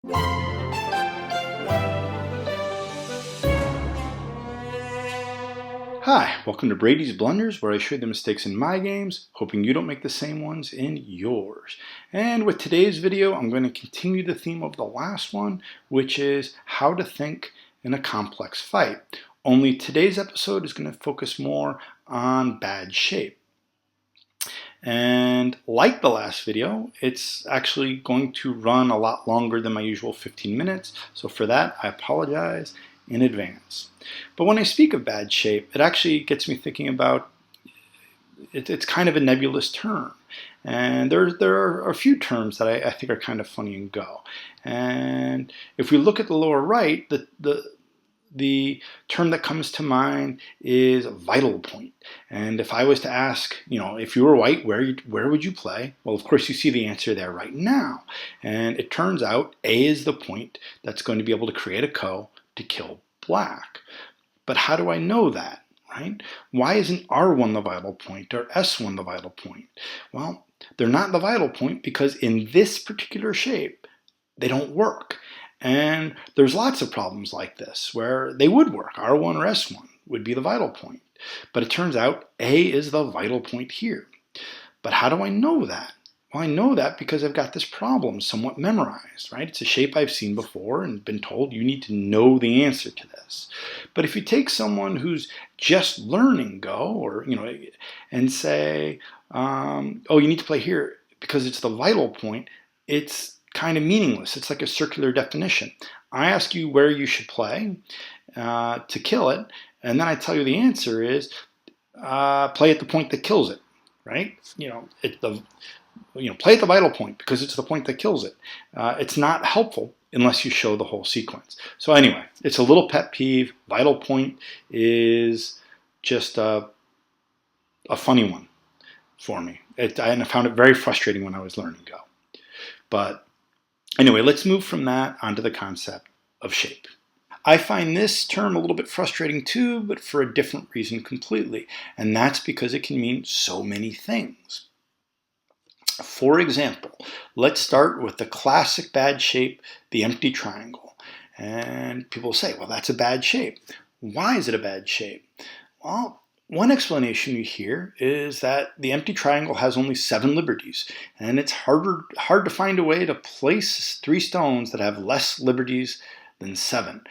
Hi, welcome to Brady's Blunders, where I show you the mistakes in my games, hoping you don't make the same ones in yours. And with today's video, I'm going to continue the theme of the last one, which is how to think in a complex fight. Only today's episode is going to focus more on bad shape. And like the last video, it's actually going to run a lot longer than my usual 15 minutes. So for that, I apologize in advance. But when I speak of bad shape, it actually gets me thinking about it's kind of a nebulous term. And there are a few terms that I think are kind of funny and go. And if we look at the lower right, the term that comes to mind is vital point. And if I was to ask, if you were white, where would you play? Well, of course, you see the answer there right now. And it turns out A is the point that's going to be able to create a ko to kill black. But how do I know that, right? Why isn't R1 the vital point or S1 the vital point? Well, they're not the vital point because in this particular shape, they don't work. And there's lots of problems like this where they would work. R1 or S1 would be the vital point. But it turns out A is the vital point here. But how do I know that? Well, I know that because I've got this problem somewhat memorized, right? It's a shape I've seen before and been told you need to know the answer to this. But if you take someone who's just learning Go, or and say, oh, you need to play here because it's the vital point, it's kind of meaningless. It's like a circular definition. I ask you where you should play to kill it, and then I tell you the answer is play at the point that kills it, right? Play at the vital point because it's the point that kills it. It's not helpful unless you show the whole sequence. So anyway, it's a little pet peeve. Vital point is just a funny one for me. And I found it very frustrating when I was learning Go. But anyway, let's move from that onto the concept of shape. I find this term a little bit frustrating too, but for a different reason completely. And that's because it can mean so many things. For example, let's start with the classic bad shape, the empty triangle. And people say, well, that's a bad shape. Why is it a bad shape? Well, one explanation you hear is that the empty triangle has only 7 liberties, and it's hard to find a way to place 3 stones that have less liberties than 7.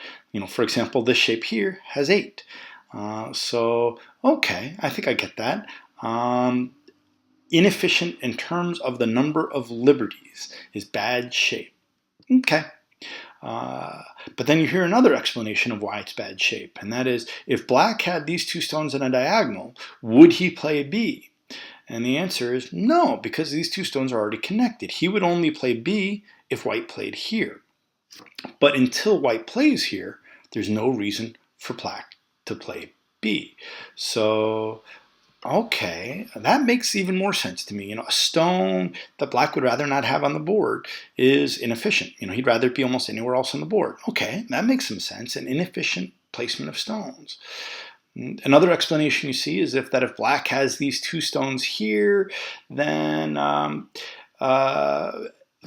For example, this shape here has 8. Okay, I think I get that. Inefficient in terms of the number of liberties is bad shape. Okay. But then you hear another explanation of why it's bad shape, and that is, if black had these 2 stones in a diagonal, would he play B? And the answer is no, because these 2 stones are already connected. He would only play B if white played here. But until white plays here, there's no reason for black to play B. So okay, that makes even more sense to me. A stone that black would rather not have on the board is inefficient. He'd rather it be almost anywhere else on the board. Okay, that makes some sense. An inefficient placement of stones. Another explanation you see is if black has these 2 stones here, then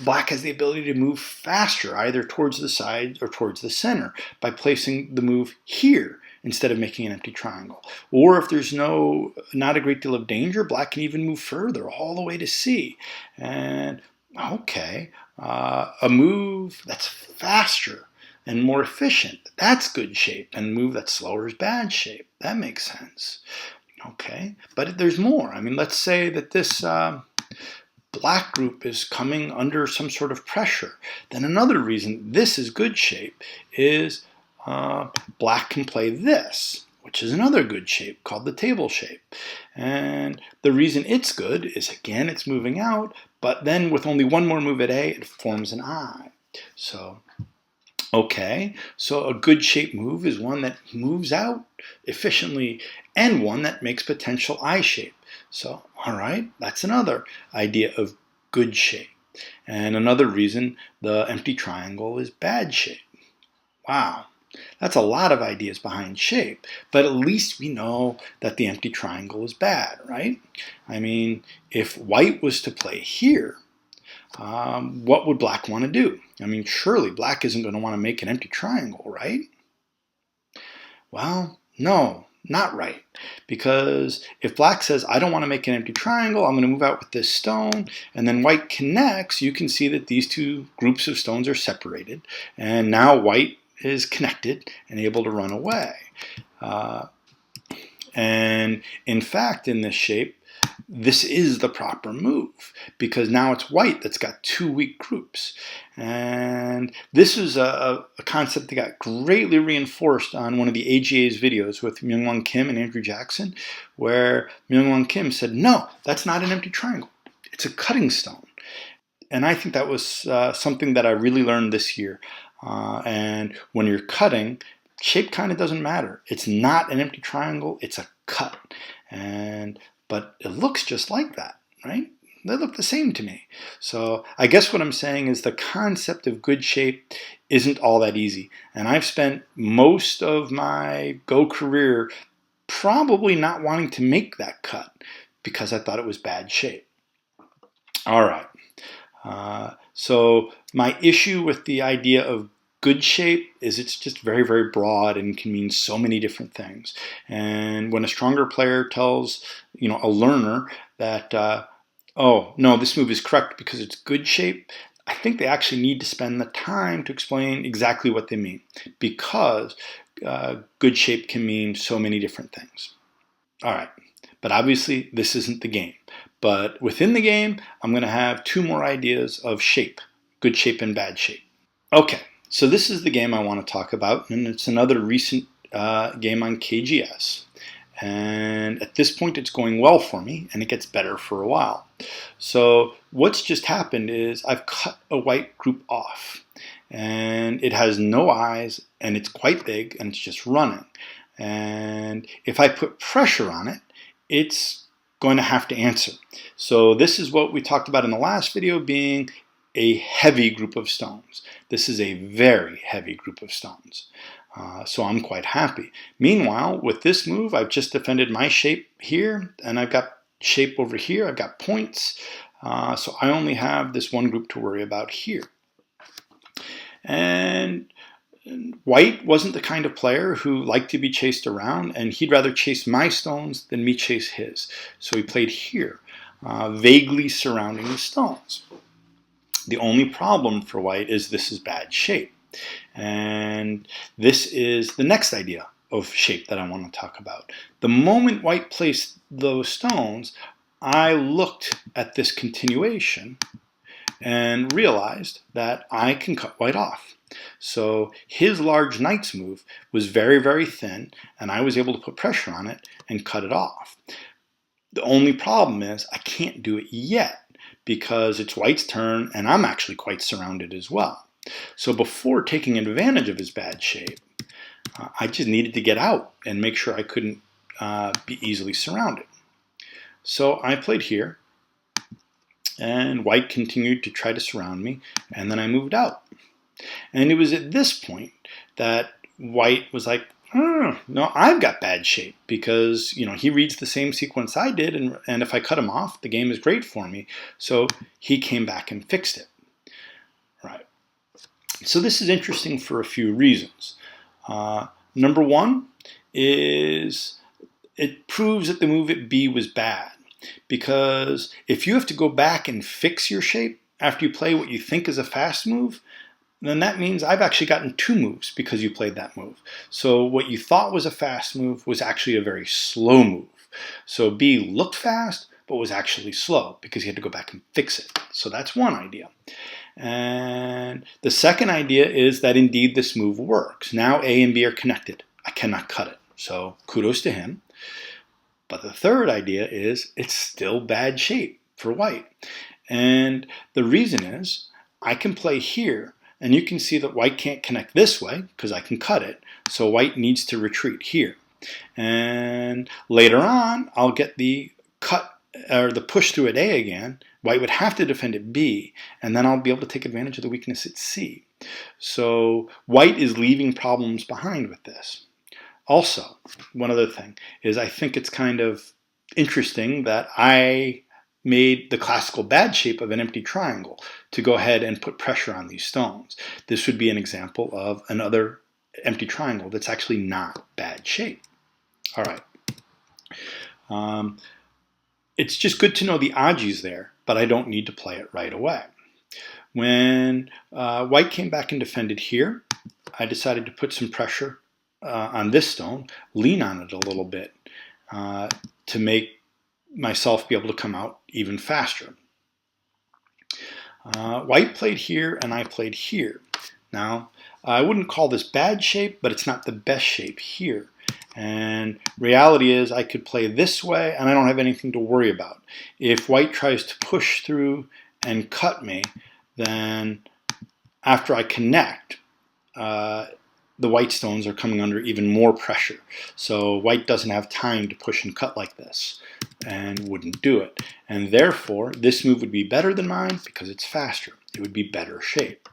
black has the ability to move faster, either towards the side or towards the center, by placing the move here instead of making an empty triangle. Or if there's not a great deal of danger, black can even move further, all the way to C. And okay, a move that's faster and more efficient, that's good shape. And a move that's slower is bad shape. That makes sense. Okay, but there's more. Let's say that this black group is coming under some sort of pressure. Then another reason this is good shape is black can play this, which is another good shape called the table shape. And the reason it's good is, again, it's moving out, but then with only one more move at A, it forms an I. So, okay, so a good shape move is one that moves out efficiently and one that makes potential I shape. So, all right, that's another idea of good shape. And another reason the empty triangle is bad shape. Wow. That's a lot of ideas behind shape, but at least we know that the empty triangle is bad, right? If white was to play here, what would black want to do? I mean, surely black isn't going to want to make an empty triangle, right? Well, no, not right. Because if black says, I don't want to make an empty triangle, I'm going to move out with this stone, and then white connects, you can see that these two groups of stones are separated, and now white is connected and able to run away. And in fact, in this shape, this is the proper move, because now it's white that's got two weak groups. And this is a concept that got greatly reinforced on one of the AGA's videos with Myung-Won Kim and Andrew Jackson, where Myung-Won Kim said, no, that's not an empty triangle. It's a cutting stone. And I think that was something that I really learned this year. And when you're cutting, shape kind of doesn't matter. It's not an empty triangle, it's a cut. But it looks just like that, right? They look the same to me. So I guess what I'm saying is the concept of good shape isn't all that easy. And I've spent most of my Go career probably not wanting to make that cut because I thought it was bad shape. All right. So my issue with the idea of good shape is it's just very, very broad and can mean so many different things. And when a stronger player tells, a learner that, oh, no, this move is correct because it's good shape, I think they actually need to spend the time to explain exactly what they mean, because good shape can mean so many different things. All right, but obviously this isn't the game. But within the game, I'm going to have two more ideas of shape, good shape and bad shape. Okay. So this is the game I want to talk about, and it's another recent game on KGS. And at this point, it's going well for me, and it gets better for a while. So what's just happened is I've cut a white group off, and it has no eyes, and it's quite big, and it's just running. And if I put pressure on it, it's going to have to answer. So this is what we talked about in the last video, being a heavy group of stones. This is a very heavy group of stones. So I'm quite happy. Meanwhile, with this move, I've just defended my shape here, and I've got shape over here. I've got points. So I only have this one group to worry about here. And white wasn't the kind of player who liked to be chased around, and he'd rather chase my stones than me chase his. So he played here, vaguely surrounding the stones. The only problem for white is this is bad shape. And this is the next idea of shape that I want to talk about. The moment white placed those stones, I looked at this continuation and realized that I can cut white off. So his large knight's move was very, very thin, and I was able to put pressure on it and cut it off. The only problem is I can't do it yet, because it's white's turn and I'm actually quite surrounded as well. So before taking advantage of his bad shape, I just needed to get out and make sure I couldn't be easily surrounded. So I played here, and white continued to try to surround me, and then I moved out. And it was at this point that white was like, no, I've got bad shape, because he reads the same sequence I did, and if I cut him off, the game is great for me. So he came back and fixed it. Right. So this is interesting for a few reasons. Number one is it proves that the move at B was bad, because if you have to go back and fix your shape after you play what you think is a fast move, then that means I've actually gotten two moves because you played that move. So what you thought was a fast move was actually a very slow move. So B looked fast, but was actually slow because you had to go back and fix it. So that's one idea. And the second idea is that indeed this move works. Now A and B are connected. I cannot cut it. So kudos to him. But the third idea is it's still bad shape for white. And the reason is I can play here, and you can see that white can't connect this way because I can cut it. So white needs to retreat here. And later on, I'll get the cut or the push through at A again. White would have to defend at B, and then I'll be able to take advantage of the weakness at C. So white is leaving problems behind with this. Also, one other thing is I think it's kind of interesting that I made the classical bad shape of an empty triangle to go ahead and put pressure on these stones. This would be an example of another empty triangle that's actually not bad shape. All right. It's just good to know the aji's there, but I don't need to play it right away. When white came back and defended here, I decided to put some pressure on this stone, lean on it a little bit to make myself be able to come out even faster. White played here and I played here. Now, I wouldn't call this bad shape, but it's not the best shape here. And reality is I could play this way and I don't have anything to worry about. If white tries to push through and cut me, then after I connect, the white stones are coming under even more pressure. So white doesn't have time to push and cut like this and wouldn't do it. And therefore, this move would be better than mine because it's faster. It would be better shape.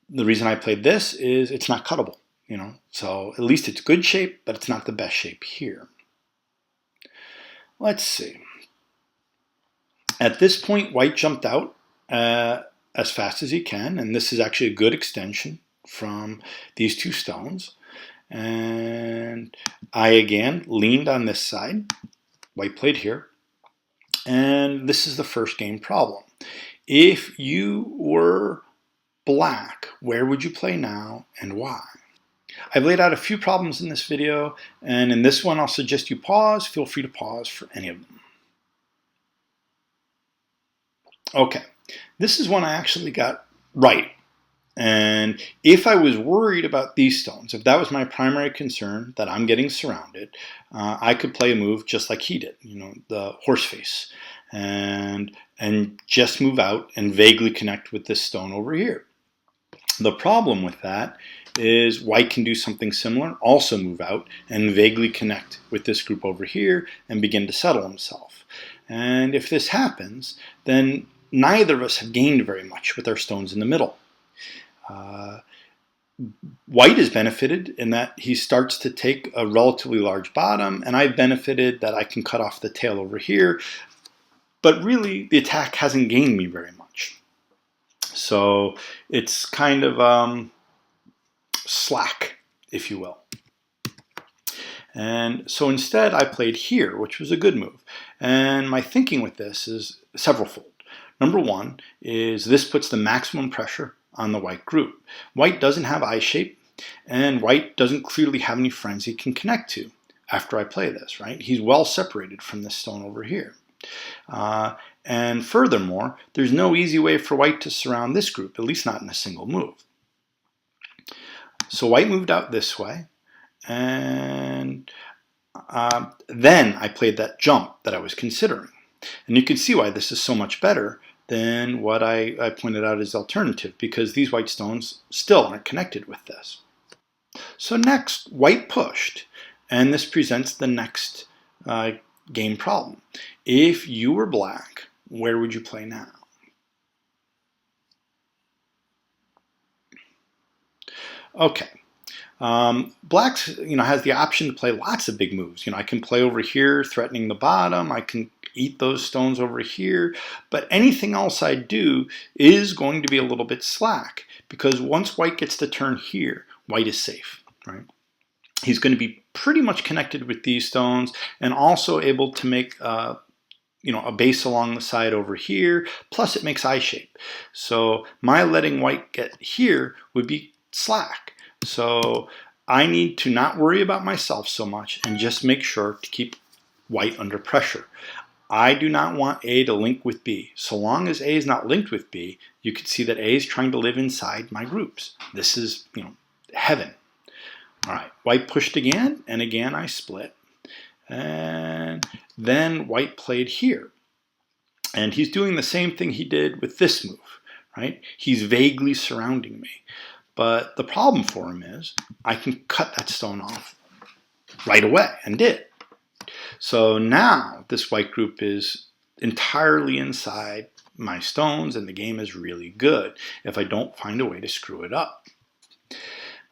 The reason I played this is it's not cuttable, you know. So at least it's good shape, but it's not the best shape here. Let's see. At this point, white jumped out as fast as he can, and this is actually a good extension from these two stones. And I again leaned on this side. White played here. And this is the first game problem. If you were black, where would you play now and why? I've laid out a few problems in this video, and in this one I'll suggest you pause. Feel free to pause for any of them. Okay, this is one I actually got right. And if I was worried about these stones, if that was my primary concern, that I'm getting surrounded, I could play a move just like he did, you know, the horse face, and just move out and vaguely connect with this stone over here. The problem with that is white can do something similar, also move out and vaguely connect with this group over here and begin to settle himself. And if this happens, then neither of us have gained very much with our stones in the middle. White has benefited in that he starts to take a relatively large bottom, and I've benefited that I can cut off the tail over here, but really the attack hasn't gained me very much. So it's kind of slack, if you will. And so instead I played here, which was a good move. And my thinking with this is severalfold. Number one is this puts the maximum pressure on the white group. White doesn't have eye shape, and white doesn't clearly have any friends he can connect to after I play this, right? He's well separated from this stone over here. And furthermore, there's no easy way for white to surround this group, at least not in a single move. So white moved out this way, and then I played that jump that I was considering. And you can see why this is so much better than what I pointed out as alternative, because these white stones still aren't connected with this. So next, white pushed, and this presents the next game problem. If you were black, where would you play now? Okay. Blacks, has the option to play lots of big moves. I can play over here, threatening the bottom. I can eat those stones over here. But anything else I do is going to be a little bit slack, because once white gets to turn here, white is safe, right? He's going to be pretty much connected with these stones and also able to make a base along the side over here. Plus it makes eye shape. So my letting white get here would be slack. So I need to not worry about myself so much and just make sure to keep white under pressure. I do not want A to link with B. So long as A is not linked with B, you can see that A is trying to live inside my groups. This is, heaven. All right, white pushed again, and again I split. And then white played here. And he's doing the same thing he did with this move, right? He's vaguely surrounding me. But the problem for him is I can cut that stone off right away, and did. So now this white group is entirely inside my stones, and the game is really good if I don't find a way to screw it up.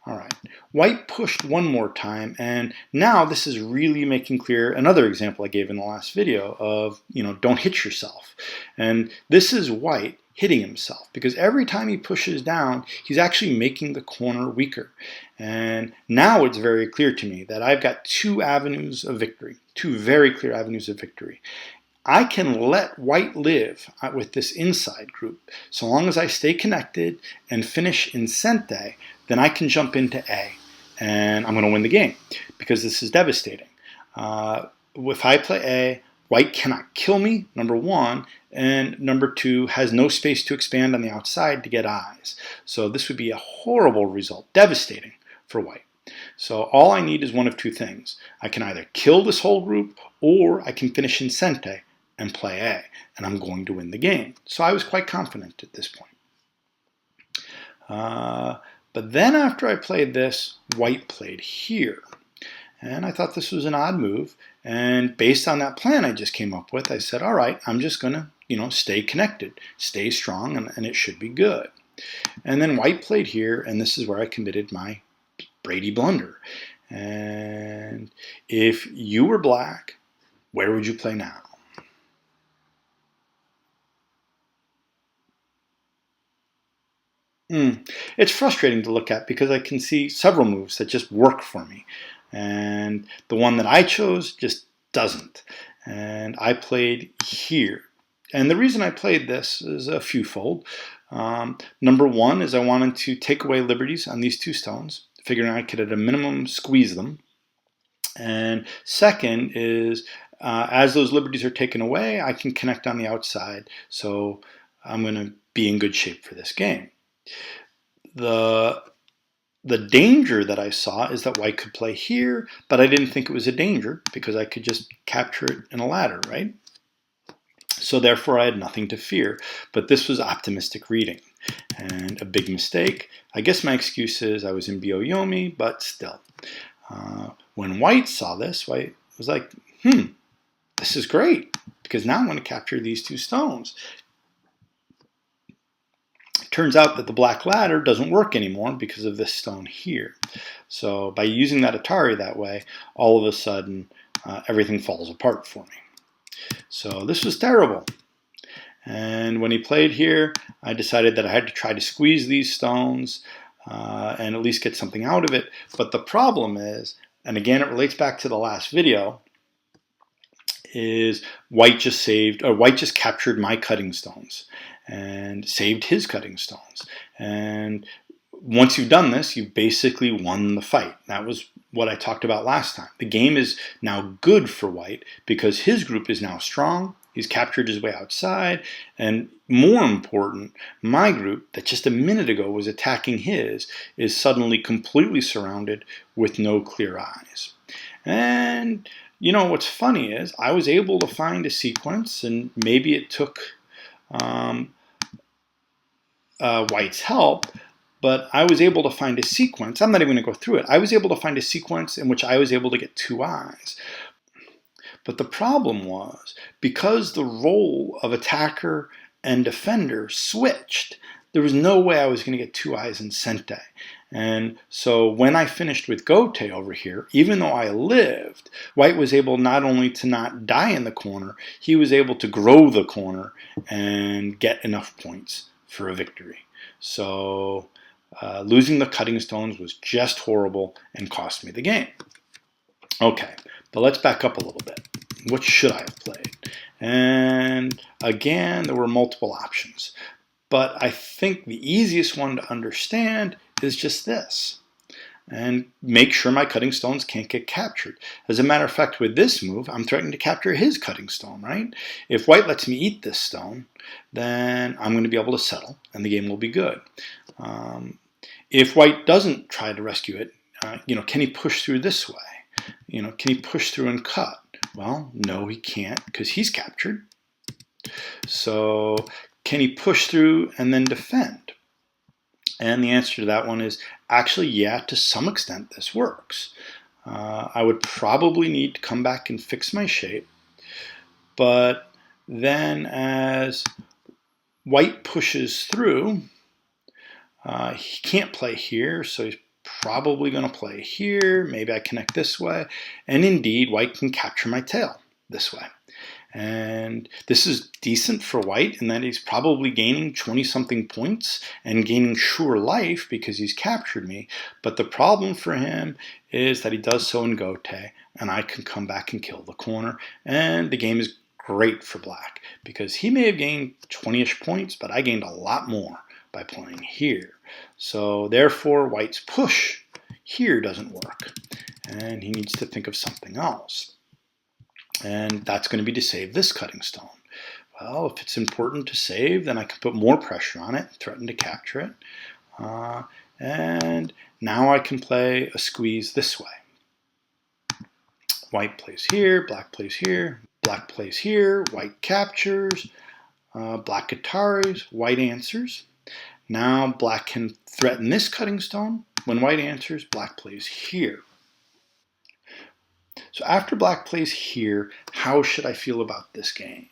All right, White pushed one more time, and now this is really making clear another example I gave in the last video of, don't hit yourself. And this is white hitting himself, because every time he pushes down, he's actually making the corner weaker. And now it's very clear to me that I've got two avenues of victory, two very clear avenues of victory. I can let white live with this inside group. So long as I stay connected and finish in Sente, then I can jump into A, and I'm going to win the game, because this is devastating. If I play A, white cannot kill me, number one, and number two, has no space to expand on the outside to get eyes. So this would be a horrible result, devastating for white. So all I need is one of two things. I can either kill this whole group, or I can finish in Sente and play A, and I'm going to win the game. So I was quite confident at this point. But then after I played this, white played here. And I thought this was an odd move. And based on that plan I just came up with, I said, all right, I'm just going to, stay connected, stay strong, and it should be good. And then white played here, and this is where I committed my Brady blunder. And if you were black, where would you play now? It's frustrating to look at, because I can see several moves that just work for me. And the one that I chose just doesn't. And I played here. And the reason I played this is a fewfold. Number one is I wanted to take away liberties on these two stones, figuring I could at a minimum squeeze them. And second is, as those liberties are taken away, I can connect on the outside. So I'm going to be in good shape for this game. The danger that I saw is that white could play here, but I didn't think it was a danger, because I could just capture it in a ladder, right? So therefore I had nothing to fear. But this was optimistic reading, and a big mistake. I guess my excuse is I was in Byo-Yomi, but still. When white saw this, white was like, this is great, because now I'm going to capture these two stones. Turns out that the black ladder doesn't work anymore because of this stone here. So by using that Atari that way, all of a sudden everything falls apart for me. So this was terrible. And when he played here, I decided that I had to try to squeeze these stones and at least get something out of it. But the problem is, and again it relates back to the last video, is white just captured my cutting stones and saved his cutting stones. And once you've done this, you've basically won the fight. That was what I talked about last time. The game is now good for white because his group is now strong. He's captured his way outside. And more important, my group that just a minute ago was attacking his is suddenly completely surrounded with no clear eyes. And what's funny is I was able to find a sequence, and maybe it took white's help, but I was able to find a sequence. I'm not even going to go through it. I was able to find a sequence in which I was able to get two eyes. But the problem was, because the role of attacker and defender switched, there was no way I was going to get two eyes in Sente. And so when I finished with Gote over here, even though I lived, white was able not only to not die in the corner, he was able to grow the corner and get enough points for a victory. So losing the cutting stones was just horrible and cost me the game. Okay, but let's back up a little bit. What should I have played? And again, there were multiple options. But I think the easiest one to understand is just this. And make sure my cutting stones can't get captured. As a matter of fact, with this move, I'm threatening to capture his cutting stone, right? If white lets me eat this stone, then I'm going to be able to settle, and the game will be good. If white doesn't try to rescue it, can he push through this way? Can he push through and cut? Well, no, he can't, because he's captured. So can he push through and then defend? And the answer to that one is actually, yeah, to some extent this works. I would probably need to come back and fix my shape. But then as white pushes through, he can't play here, so he's probably going to play here. Maybe I connect this way. And indeed, white can capture my tail this way. And this is decent for white in that he's probably gaining 20-something points and gaining sure life because he's captured me. But the problem for him is that he does so in gote, and I can come back and kill the corner. And the game is great for black because he may have gained 20-ish points, but I gained a lot more by playing here. So therefore, white's push here doesn't work, and he needs to think of something else. And that's going to be to save this cutting stone. Well, if it's important to save, then I can put more pressure on it, threaten to capture it. And now I can play a squeeze this way. White plays here, black plays here, black plays here, white captures, black guitars, white answers. Now black can threaten this cutting stone. When white answers, black plays here. So after black plays here, how should I feel about this game?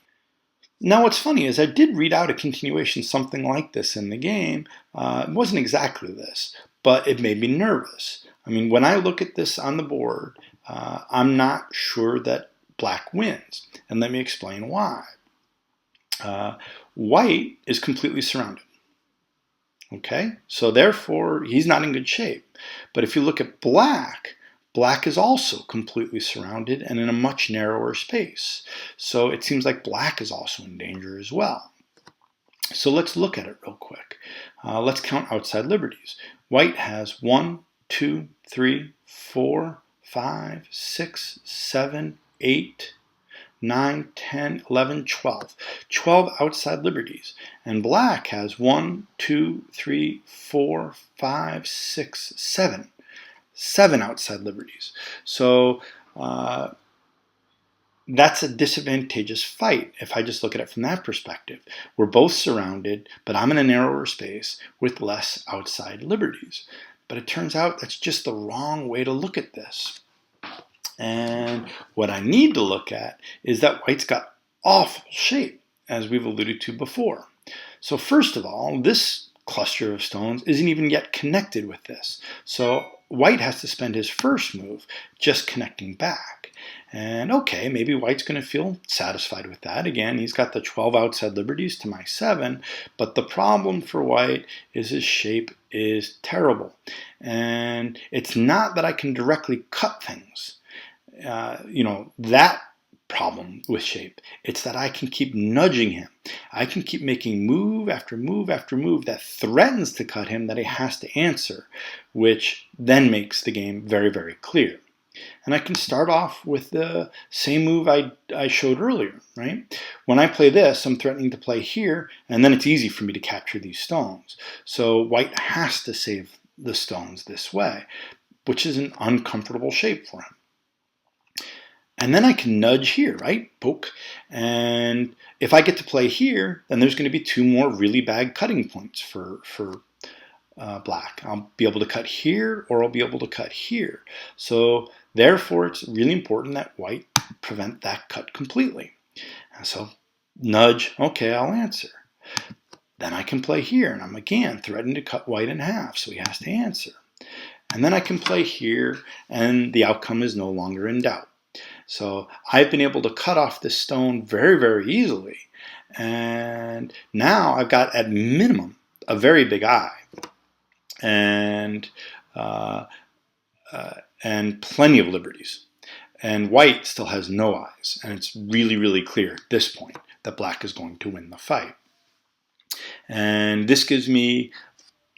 Now what's funny is I did read out a continuation something like this in the game. It wasn't exactly this, but it made me nervous. I mean, when I look at this on the board, I'm not sure that black wins. And let me explain why. White is completely surrounded. Okay, so therefore he's not in good shape. But if you look at black, black is also completely surrounded and in a much narrower space. So it seems like black is also in danger as well. So let's look at it real quick. Let's count outside liberties. White has 1, 2, 3, 4, 5, 6, 7, 8, 9, 10, 11, 12. 12 outside liberties. And black has 1, 2, 3, 4, 5, 6, 7. 7 outside liberties. So that's a disadvantageous fight if I just look at it from that perspective. We're both surrounded, but I'm in a narrower space with less outside liberties. But it turns out that's just the wrong way to look at this. And what I need to look at is that white's got awful shape, as we've alluded to before. So first of all, this cluster of stones isn't even yet connected with this. So white has to spend his first move just connecting back. And okay, maybe white's going to feel satisfied with that. Again, he's got the 12 outside liberties to my 7, but the problem for white is his shape is terrible. And it's not that I can directly cut things. That problem with shape. It's that I can keep nudging him. I can keep making move after move after move that threatens to cut him that he has to answer, which then makes the game very, very clear. And I can start off with the same move I showed earlier, right? When I play this, I'm threatening to play here, and then it's easy for me to capture these stones. So white has to save the stones this way, which is an uncomfortable shape for him. And then I can nudge here, right? Poke. And if I get to play here, then there's going to be 2 more really bad cutting points for black. I'll be able to cut here, or I'll be able to cut here. So therefore, it's really important that white prevent that cut completely. And so nudge, okay, I'll answer. Then I can play here, and I'm again threatening to cut white in half, so he has to answer. And then I can play here, and the outcome is no longer in doubt. So I've been able to cut off this stone very, very easily. And now I've got, at minimum, a very big eye. And plenty of liberties. And white still has no eyes. And it's really, really clear at this point that black is going to win the fight. And this gives me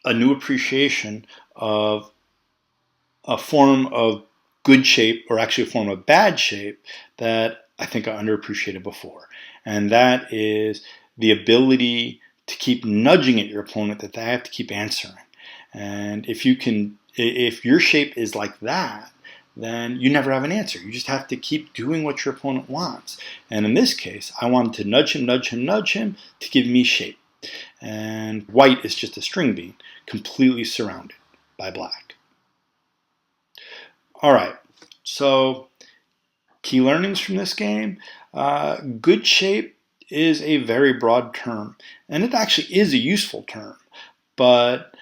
a new appreciation of a form of good shape, or actually a form of bad shape, that I think I underappreciated before. And that is the ability to keep nudging at your opponent that they have to keep answering. And if your shape is like that, then you never have an answer. You just have to keep doing what your opponent wants. And in this case, I wanted to nudge him to give me shape. And white is just a string bean, completely surrounded by black. All right, so key learnings from this game. Good shape is a very broad term, and it actually is a useful term, but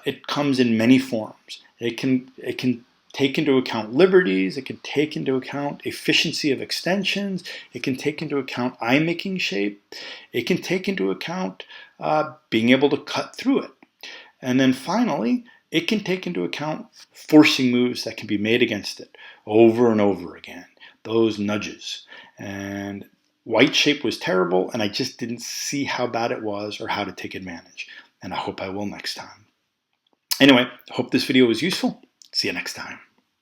it comes in many forms. It can take into account liberties. It can take into account efficiency of extensions. It can take into account eye making shape. It can take into account being able to cut through it. And then finally, it can take into account forcing moves that can be made against it over and over again, those nudges. And white shape was terrible, and I just didn't see how bad it was or how to take advantage. And I hope I will next time. Anyway, I hope this video was useful. See you next time.